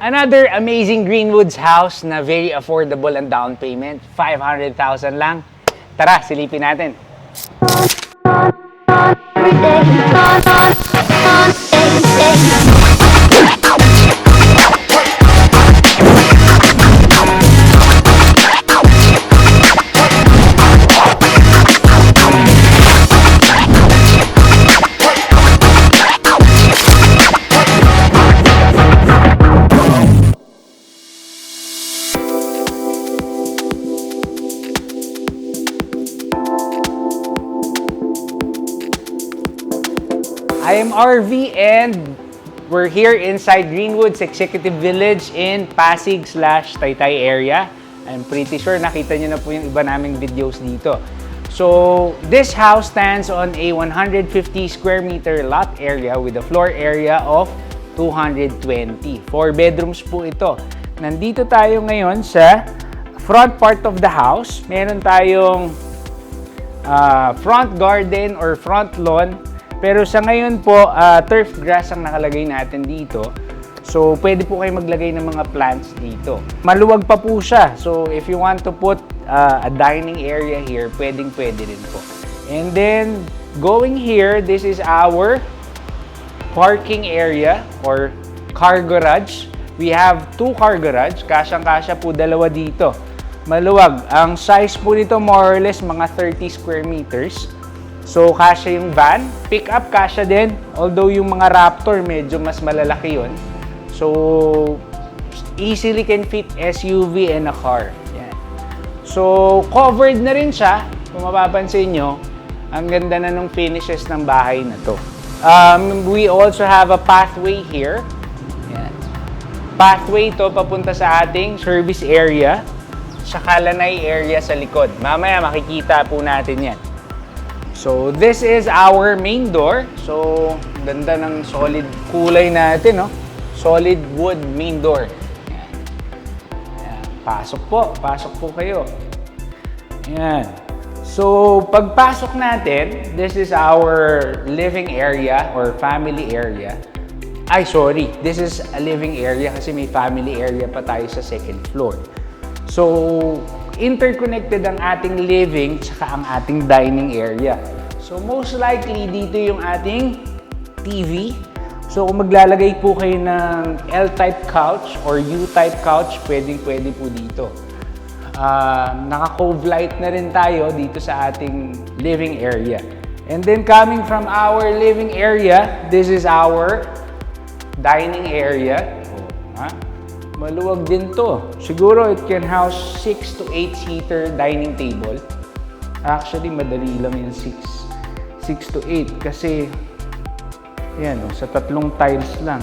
Another amazing Greenwoods house na very affordable ang down payment. 500,000 lang. Tara, silipin natin. I am RV and we're here inside Greenwoods Executive Village in Pasig/Taytay area. I'm pretty sure nakita nyo na po yung iba naming videos dito. So, this house stands on a 150 square meter lot area with a floor area of 220. 4 bedrooms po ito. Nandito tayo ngayon sa front part of the house. Meron tayong front garden or front lawn. Pero sa ngayon po, turf grass ang nakalagay natin dito. So, pwede po kayo maglagay ng mga plants dito. Maluwag pa po siya. So, if you want to put a dining area here, pwedeng-pwede rin po. And then, going here, this is our parking area or car garage. We have 2 car garage. Kasyang-kasya po dalawa dito. Maluwag. Ang size po nito more or less mga 30 square meters. So, kasya yung van. Pick-up kasya din. Although yung mga Raptor, medyo mas malalaki yun. So, easily can fit SUV and a car. Yan. So, covered na rin siya. Kung mapapansin nyo, ang ganda na nung finishes ng bahay na to. We also have a pathway here. Yan. Pathway to papunta sa ating service area. Sa Kalanay area sa likod. Mamaya makikita po natin yan. So, this is our main door. So, ganda ng solid kulay natin, no? Solid wood main door. Ayan. Ayan. Pasok po kayo. Ayan. So, pagpasok natin, this is our living area or family area. Ay, sorry. This is a living area kasi may family area pa tayo sa second floor. So, interconnected ang ating living tsaka ang ating dining area. So, most likely, dito yung ating TV. So, kung maglalagay po kayo ng L-type couch or U-type couch, pwedeng-pwede po dito. Naka-cove light na rin tayo dito sa ating living area. And then, coming from our living area, this is our dining area. Maluwag din to. Siguro it can house 6 to 8 seater dining table. Actually, madali lang yung 6 to 8 kasi yan, sa tatlong tiles lang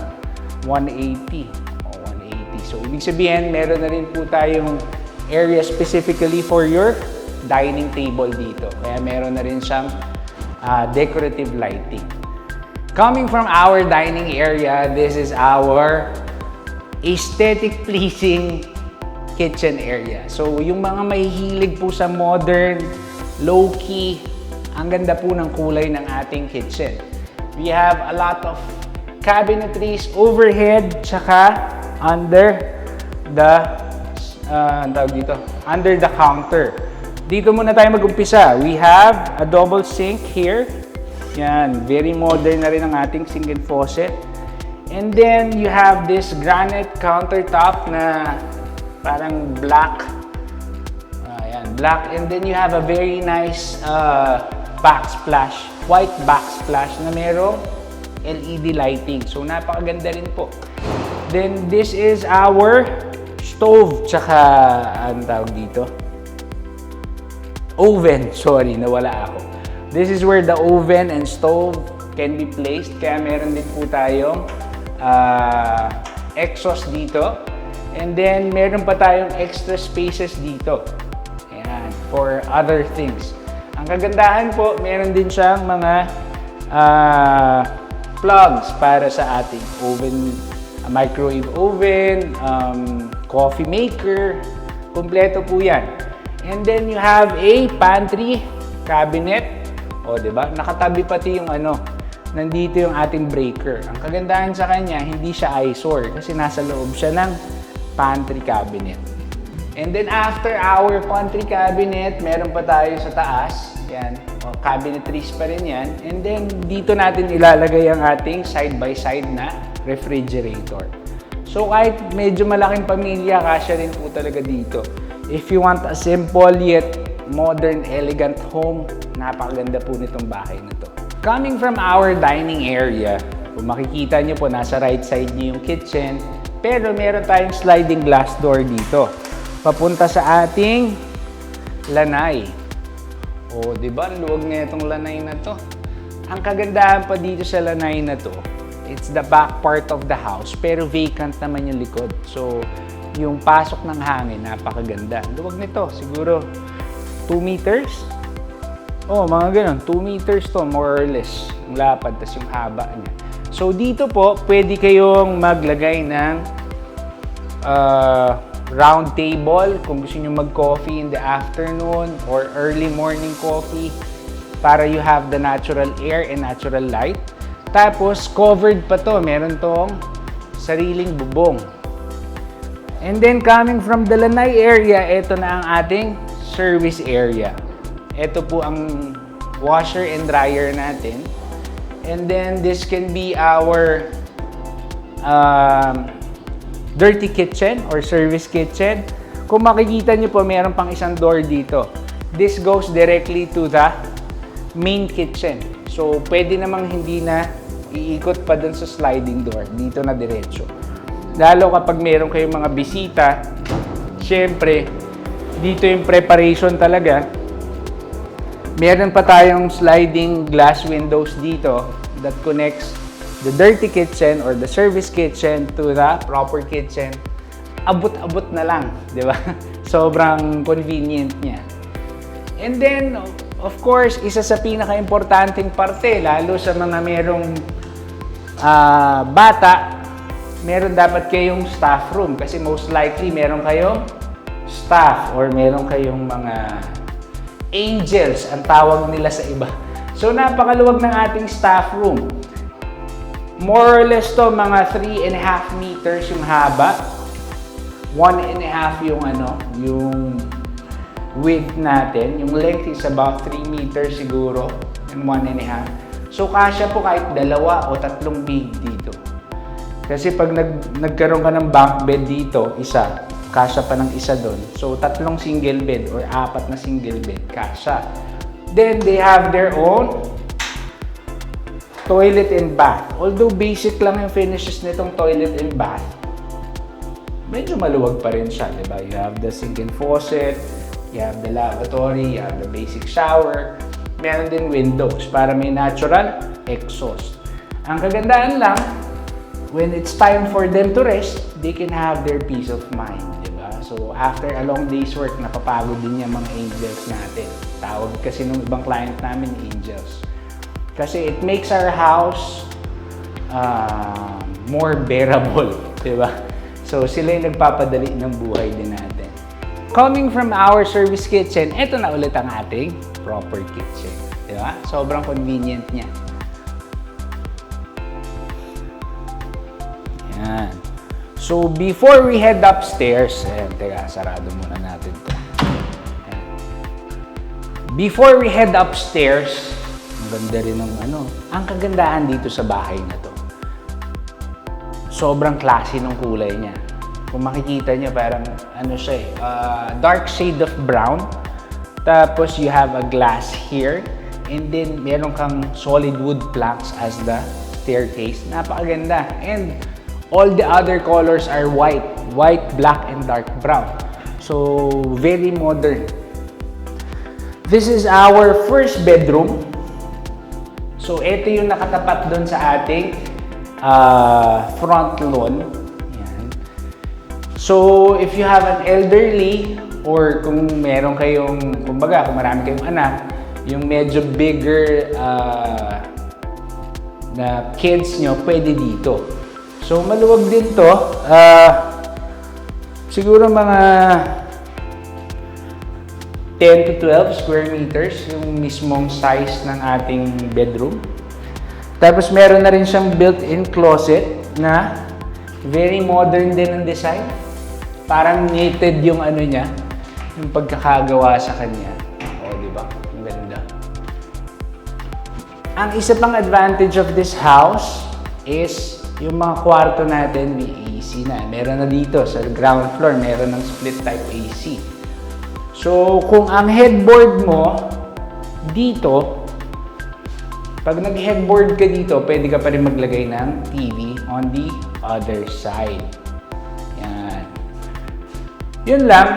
180. So, ibig sabihin, meron na rin po tayong area specifically for your dining table dito. Kaya meron na rin siyang decorative lighting. Coming from our dining area, this is our aesthetic pleasing kitchen area. So, yung mga mahihilig po sa modern, low-key, ang ganda po ng kulay ng ating kitchen. We have a lot of cabinetries overhead, tsaka under the under the counter. Dito muna tayo mag-umpisa. We have a double sink here. Yan, very modern na rin ang ating sink and faucet. And then, you have this granite countertop na parang black. Ayan, black. And then, you have a very nice backsplash, white backsplash na merong LED lighting. So, napakaganda rin po. Then, this is our stove, tsaka, ano tawag dito? Oven. Sorry, nawala ako. This is where the oven and stove can be placed. Kaya meron din po tayong exhaust dito. And then, meron pa tayong extra spaces dito. Ayan, for other things. Ang kagandahan po, meron din siyang mga plugs para sa ating oven, microwave oven, coffee maker. Kompleto po yan. And then, you have a pantry cabinet. O, diba? Nakatabi pati yung nandito yung ating breaker. Ang kagandahan sa kanya, hindi siya eyesore kasi nasa loob siya ng pantry cabinet. And then after our pantry cabinet, meron pa tayo sa taas. Yan, cabinetries pa rin yan. And then dito natin ilalagay ang ating side-by-side na refrigerator. So kahit medyo malaking pamilya, kasya rin po talaga dito. If you want a simple yet modern, elegant home, napakaganda po nitong bahay na to. Coming from our dining area, kung makikita nyo po, nasa right side nyo yung kitchen, pero meron tayong sliding glass door dito. Papunta sa ating lanay. O, di ba? Ang luwag na itong lanay na to. Ang kagandahan pa dito sa lanay na to, it's the back part of the house, pero vacant naman yung likod. So, yung pasok ng hangin, napakaganda. Luwag nito, siguro 2 meters. Oh, mga ganun, 2 meters to, more or less. Yung lapad, tas yung haba niya. So, dito po, pwede kayong maglagay ng round table kung gusto nyo mag-coffee in the afternoon or early morning coffee para you have the natural air and natural light. Tapos, covered pa to. Meron tong sariling bubong. And then, coming from the lanay area, ito na ang ating service area. Ito po ang washer and dryer natin. And then, this can be our dirty kitchen or service kitchen. Kung makikita nyo po, meron pang isang door dito. This goes directly to the main kitchen. So, pwede namang hindi na iikot pa dun sa sliding door. Dito na diretso. Lalo kapag meron kayong mga bisita, syempre, dito yung preparation talaga. Meron pa tayong sliding glass windows dito that connects the dirty kitchen or the service kitchen to the proper kitchen. Abot-abot na lang, di ba? Sobrang convenient niya. And then, of course, isa sa pinaka-importanting parte, lalo sa mga merong bata, meron dapat kayong staff room kasi most likely meron kayong staff or meron kayong mga angels, ang tawag nila sa iba. So, napakaluwag ng ating staff room. More or less to, mga 3.5 meters yung haba. 1.5 yung yung width natin. Yung length is about 3 meters siguro. And 1.5. So, kasya po kahit 2 o 3 big dito. Kasi pag nagkaroon ka ng bunk bed dito, isa, kasya pa ng isa doon. So, 3 single bed or 4 na single bed, kasya. Then, they have their own toilet and bath. Although basic lang yung finishes nitong toilet and bath, medyo maluwag pa rin siya, di ba? You have the sink and faucet, you have the lavatory, you have the basic shower. Meron din windows para may natural exhaust. Ang kagandahan lang, when it's time for them to rest, they can have their peace of mind, di ba? So, after a long day's work, napapagod din yung mga angels natin. Tawag kasi ng ibang client namin, angels. Kasi it makes our house more bearable, di ba? So, sila yung nagpapadali ng buhay din natin. Coming from our service kitchen, ito na ulit ang ating proper kitchen, di ba? Sobrang convenient niya. Yan. So, before we head upstairs, teka, sarado muna natin ito. Before we head upstairs, ang ganda rin ng ang kagandahan dito sa bahay na to. Sobrang classy ng kulay niya. Kung makikita niyo, parang siya dark shade of brown. Tapos you have a glass here. And then meron kang solid wood planks as the staircase. Napakaganda. And all the other colors are white. White, black, and dark brown. So, very modern. This is our first bedroom. So, ito yung nakatapat doon sa ating front lawn. Yan. So, if you have an elderly or kung meron kayong, kumbaga, kung marami kayong anak, yung medyo bigger na kids nyo, pwede dito. So, maluwag din to. Siguro mga 10 to 12 square meters yung mismong size ng ating bedroom. Tapos meron na rin siyang built-in closet na very modern din ang design. Parang knitted yung ano niya, yung pagkakagawa sa kanya. O, di ba? Ang ganda. Ang isa pang advantage of this house is yung mga kwarto natin may AC na. Meron na dito sa ground floor, meron ng split type AC. So, kung ang headboard mo dito, pag nag-headboard ka dito, pwede ka pa rin maglagay ng TV on the other side. Yan. Yun lang.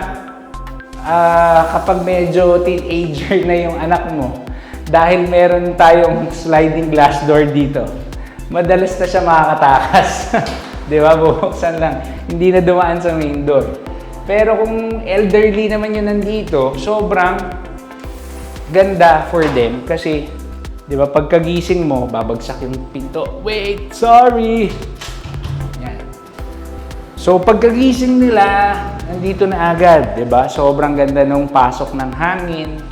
Kapag medyo teenager na yung anak mo, dahil meron tayong sliding glass door dito, madalas na siya makakatakas. Di ba? Buksan lang. Hindi na dumaan sa main door. Pero kung elderly naman yun nandito, sobrang ganda for them kasi di ba, pagkagising mo, babagsak yung pinto. Wait, sorry! Yan. So, pagkagising nila, nandito na agad, di ba? Sobrang ganda nung pasok ng hangin.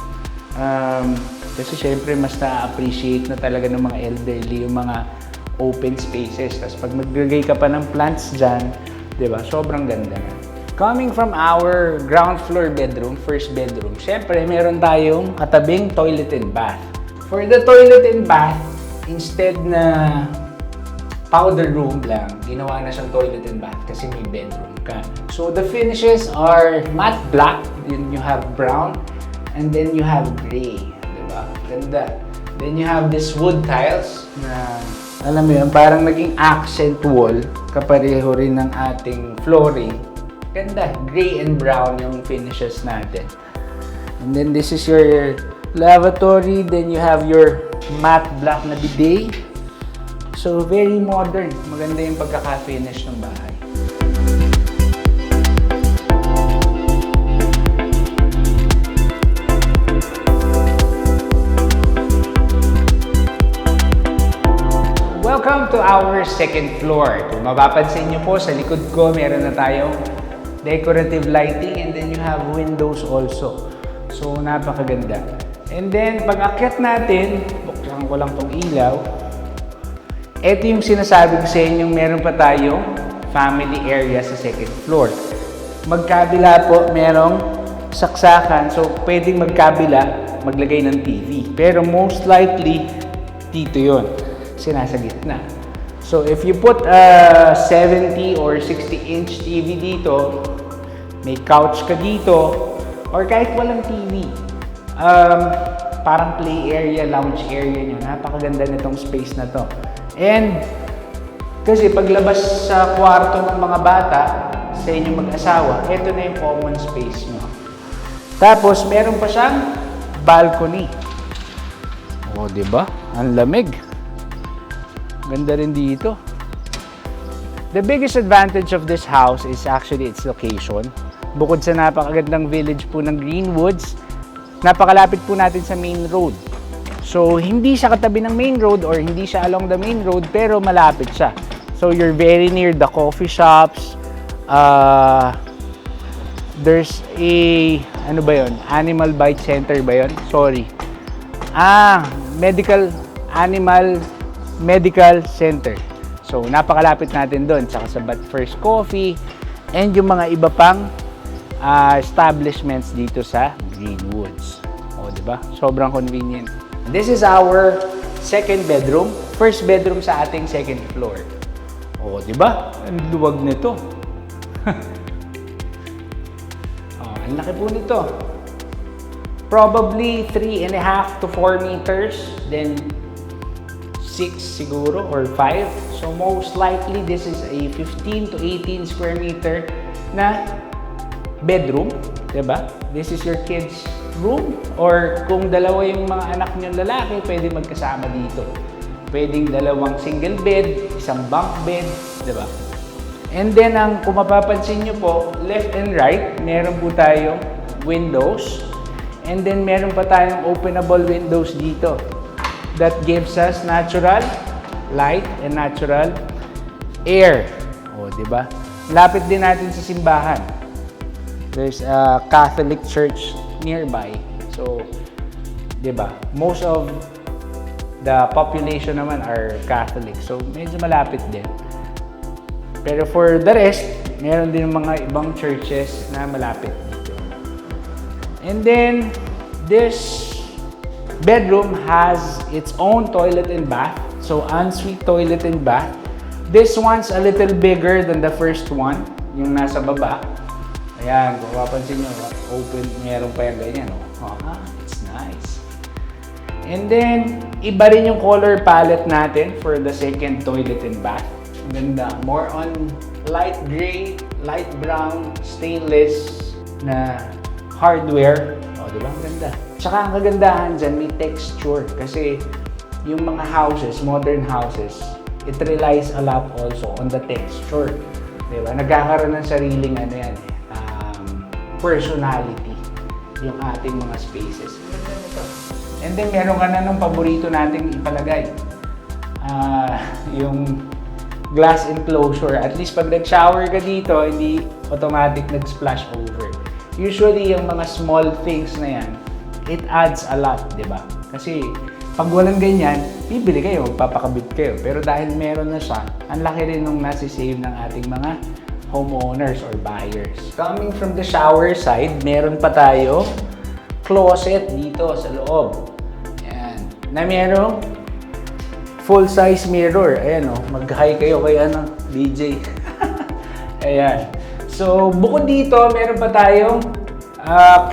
Kasi syempre, mas na-appreciate na talaga ng mga elderly yung mga open spaces. Tapos pag maglagay ka pa ng plants dyan, di ba? Sobrang ganda na. Coming from our ground floor bedroom, first bedroom, syempre, meron tayong katabing toilet and bath. For the toilet and bath, instead na powder room lang, ginawa na siyang toilet and bath kasi may bedroom ka. So the finishes are matte black, then you have brown, and then you have gray. Diba? Ganda. Then you have this wood tiles na, alam mo yun, parang naging accent wall, kapareho rin ng ating flooring. Ganda. Gray and brown yung finishes natin. And then this is your lavatory, then you have your matte black na bidet. So, very modern. Maganda yung pagkaka-finish ng bahay. Welcome to our second floor. Kung mapapansin nyo po, sa likod ko, meron na tayong decorative lighting and then you have windows also. So, napakaganda. And then, pag-akyat natin, buksan ko lang tong ilaw. Ito yung sinasabi ko sa inyo, meron pa tayong family area sa second floor. Magkabila po, merong saksakan. So, pwedeng magkabila, maglagay ng TV. Pero most likely, dito yon, nasa gitna. So, if you put a 70 or 60-inch TV dito, may couch ka dito, or kahit walang TV, parang play area, lounge area nyo. Napakaganda nitong space na to. And kasi paglabas sa kwarto ng mga bata, sa inyong mag-asawa, ito na yung common space nyo. Tapos, meron pa siyang balcony. O, diba? Ang lamig. Ganda rin dito. The biggest advantage of this house is actually its location. Bukod sa napakagandang village po ng Greenwoods, napakalapit po natin sa main road. So, hindi siya katabi ng main road or hindi siya along the main road, pero malapit siya. So, you're very near the coffee shops. There's a, ano ba yun? Animal Bite Center ba yun? Sorry. Medical Center. So, napakalapit natin doon. Tsaka sa But First Coffee and yung mga iba pang establishments dito sa Greenwoods. O, diba? Sobrang convenient. This is our second bedroom. First bedroom sa ating second floor. O, diba? Ang luwag nito. Ang laki po nito. Probably 3.5 to 4 meters. Then, 6 siguro or 5. So, most likely, this is a 15 to 18 square meter na bedroom, diba? This is your kids' room. Or kung dalawa yung mga anak nyo lalaki, pwede magkasama dito. Pwedeng dalawang single bed, isang bunk bed, diba? And then, kung mapapansin nyo po, left and right, meron po tayong windows. And then, meron pa tayong openable windows dito. That gives us natural light and natural air. O, diba? Lapit din natin sa simbahan. There's a Catholic church nearby. So, diba? Most of The population naman are Catholic. So, medyo malapit din. Pero for the rest, meron din mga ibang churches na malapit dito. And then, this bedroom has its own toilet and bath. So, ensuite toilet and bath. This one's a little bigger than the first one, yung nasa baba. Ayan, kung mapapansin nyo, open, meron pa yung ganyan. Oh, it's nice. And then, iba rin yung color palette natin for the second toilet and bath. Ganda. More on light gray, light brown, stainless na hardware. O, diba? Ang ganda. Tsaka ang kagandahan dyan, may texture. Kasi yung mga houses, modern houses, it relies a lot also on the texture. Diba? Nagkakaroon ng sariling personality yung ating mga spaces. And then, meron ka na nung paborito nating ipalagay. Yung glass enclosure. At least pag nag-shower ka dito, hindi automatic nag-splash over. Usually, yung mga small things na yan, it adds a lot, di ba? Kasi pag walang ganyan, bibili kayo, papakabit kayo. Pero dahil meron na siya, ang laki rin nung nasi-save ng ating mga homeowners or buyers. Coming from the shower side, meron pa tayo closet dito sa loob. Ayan. Na merong full-size mirror. Ayan o, mag-hi kayo kay DJ. Ayan. So, bukod dito, meron pa tayong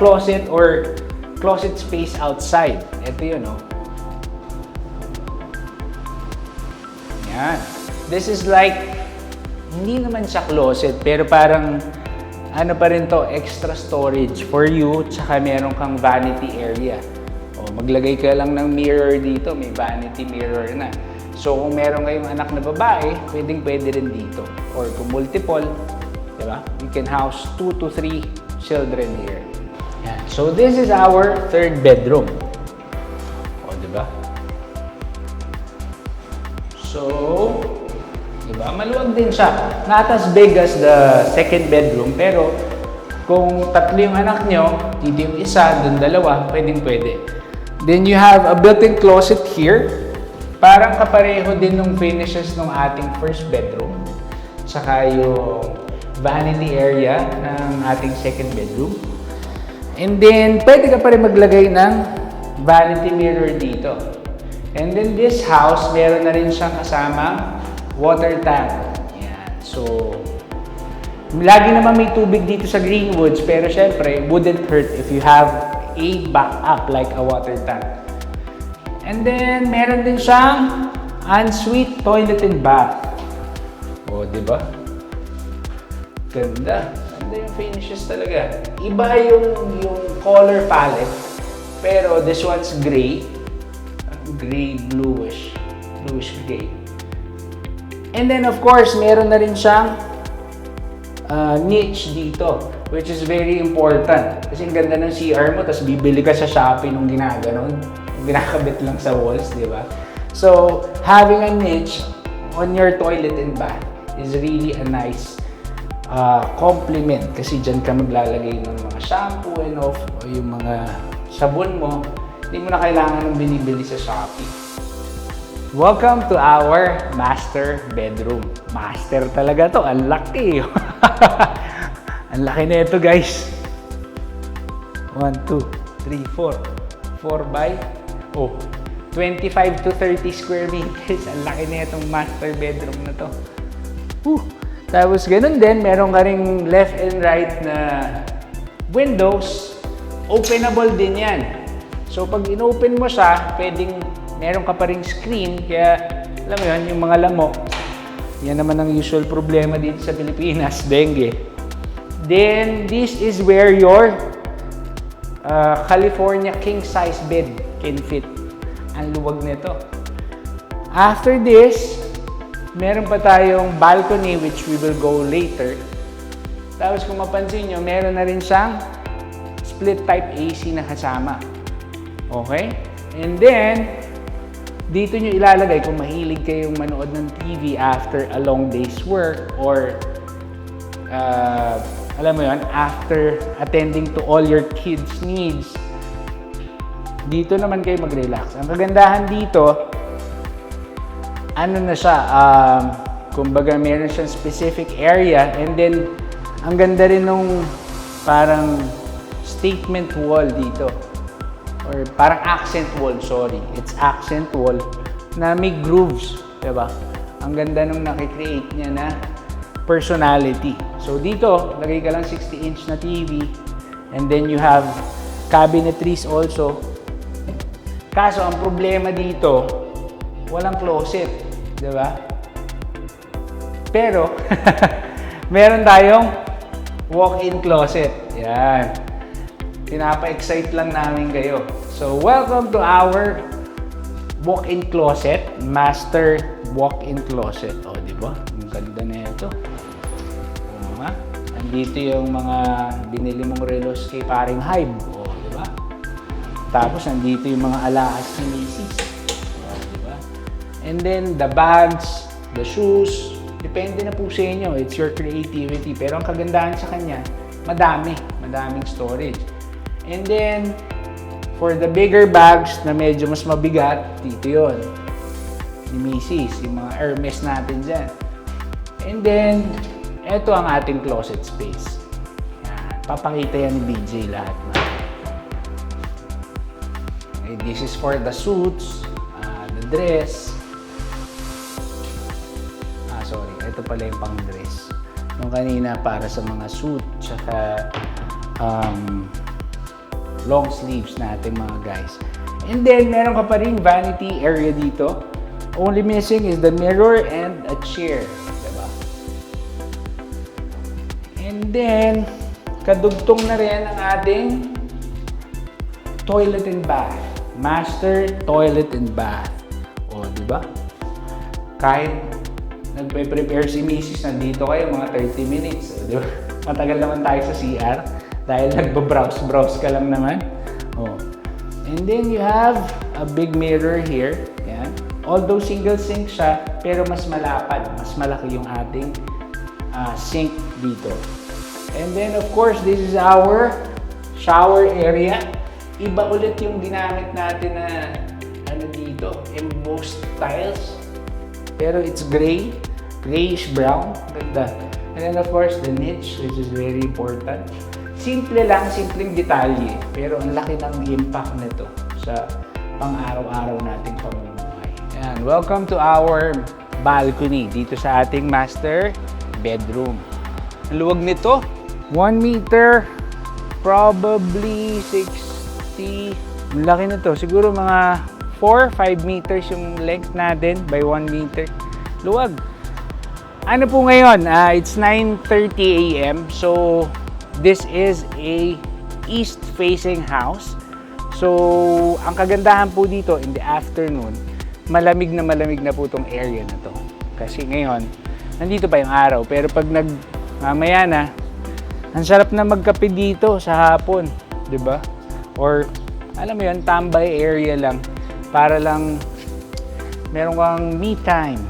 closet or closet space outside. Ito yun o. Ayan. This is like, hindi naman siya closet, pero parang ano pa rin to, extra storage for you, tsaka meron kang vanity area. O, maglagay ka lang ng mirror dito, may vanity mirror na. So, kung meron kayong anak na babae, pwede rin dito. Or kung multiple, di ba? You can house 2 to 3 children here. Yan. So, this is our third bedroom. O, di ba? So, di ba? Maluwag din siya. Not as big as the second bedroom, pero kung tatlo yung anak nyo, dito yung isa, dun dalawa, pwede. Then you have a built-in closet here. Parang kapareho din nung finishes ng ating first bedroom. Saka yung vanity area ng ating second bedroom. And then, pwede ka pa rin maglagay ng vanity mirror dito. And then this house, meron na rin siyang kasamang water tank. Yan. So, lagi naman may tubig dito sa Greenwoods, pero syempre, wouldn't hurt if you have a backup like a water tank. And then, meron din siyang ensuite toilet and bath. O, di ba? Ganda. Ganda yung finishes talaga. Iba yung color palette, pero this one's gray. Gray, bluish gray. And then, of course, meron na rin siyang niche dito, which is very important. Kasi ang ganda ng CR mo, tapos bibili ka sa Shopee nung ginaganon. Ginakabit lang sa walls, di ba? So, having a niche on your toilet and bath is really a nice compliment. Kasi dyan ka maglalagay ng mga shampoo and off, o yung mga sabon mo. Hindi mo na kailangan ng binibili sa Shopee. Welcome to our master bedroom. Master talaga to. Ang laki. Ang laki na ito, guys. 1, 2, 3, 4. 4 by 25 to 30 square meters. Ang laki na itong master bedroom na to. Tapos ganun din, meron ka ring left and right na windows. Openable din yan. So pag in-open mo siya, pwedeng meron ka pa ring screen. Kaya alam mo yun, yung mga lamok, yan naman ang usual problema dito sa Pilipinas, dengue. Then this is where your California king size bed can fit. Ang luwag nito. After this, meron pa tayong balcony which we will go later. Tapos kung mapansin nyo, meron na rin siyang split type AC na kasama. Okay? And then, dito nyo ilalagay kung mahilig kayong manood ng TV after a long day's work or alam mo yun, after attending to all your kids' needs, dito naman kayo mag-relax. Ang kagandahan dito, ano na siya, kumbaga meron siyang specific area, and then ang ganda rin nung parang statement wall dito. Or parang accent wall, sorry. It's accent wall na may grooves, diba? Ang ganda nung nakikreate niya na personality. So dito, lagay ka lang 60-inch na TV, and then you have cabinetries also. Kaso ang problema dito, walang closet, diba? Pero meron tayong walk-in closet. Yan. Pinapa-excite lang namin kayo. So, welcome to our walk-in closet, master walk-in closet. O, di ba? Ang ganda na ito. O, nga. Andito yung mga binili mong relos kay paring Hybe. O, di ba? Tapos, andito yung mga alaas ni Macy's. O, di ba? And then, the bags, the shoes, depende na po sa inyo. It's your creativity. Pero ang kagandahan sa kanya, madaming storage. And then, for the bigger bags na medyo mas mabigat, dito yun. Ni Macy's, yung mga Hermes natin dyan. And then, eto ang ating closet space. Yan. Papakita yan ni BJ lahat. Okay, this is for the suits, the dress. Sorry, ito pala yung pang-dress. Yung kanina para sa mga suit, tsaka long sleeves natin mga guys. And then, meron ka pa rin vanity area dito. Only missing is the mirror and a chair. Diba? And then, kadugtong na rin ang ating toilet and bath. Master toilet and bath. O, diba? Kahit nagpe-prepare si Mrs. nandito kayo mga 30 minutes. O, diba? Matagal naman tayo sa CR. Dahil nagbabrowse ka lang naman. Oh. And then you have a big mirror here. Yan. Although single sink siya, pero mas malapad. Mas malaki yung ating sink dito. And then of course, this is our shower area. Iba ulit yung ginamit natin na dito, embossed tiles. Pero it's gray, grayish brown. Ganda. And then of course, the niche, which is very important. Simple lang, simpleng detalye, pero ang laki ng impact nito sa pang-araw-araw nating pamumuhay. Ayan, welcome to our balcony dito sa ating master bedroom. Ang luwag nito, 1 meter, probably 60, ang laki nito, siguro mga 4-5 meters yung length natin by 1 meter. Luwag. Ano po ngayon? It's 9:30 a.m. So, this is a east-facing house. So, ang kagandahan po dito in the afternoon, malamig na po itong area na to. Kasi ngayon, nandito pa yung araw. Pero pag mamaya na, ang sarap na magkape dito sa hapon. 'Di ba? Or, alam mo yun, tambay area lang. Para lang meron kang me time.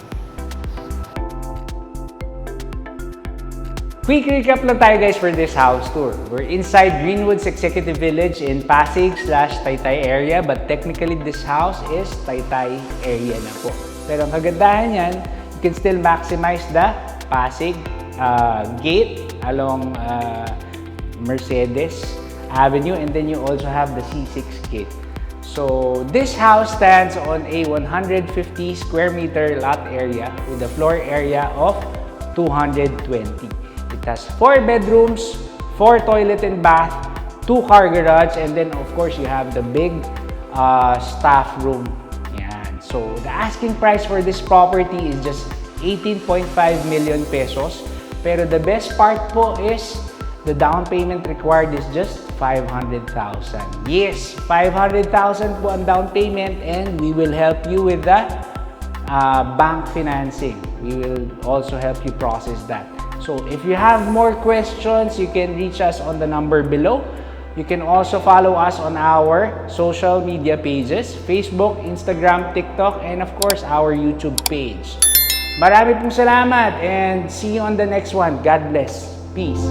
Quick recap lang tayo guys for this house tour. We're inside Greenwoods Executive Village in Pasig/Taytay area, but technically this house is Taytay area na po. Pero ang kagandahan yan, you can still maximize the Pasig gate along Mercedes Avenue, and then you also have the C6 gate. So this house stands on a 150 square meter lot area with a floor area of 220. It has 4 bedrooms, 4 toilet and bath, 2 car garage, and then of course you have the big staff room. Yan. So the asking price for this property is just 18.5 million pesos. Pero the best part po is the down payment required is just 500,000. Yes, 500,000 po ang down payment, and we will help you with the bank financing. We will also help you process that. So if you have more questions, you can reach us on the number below. You can also follow us on our social media pages, Facebook, Instagram, TikTok, and of course, our YouTube page. Marami pong salamat, and see you on the next one. God bless. Peace.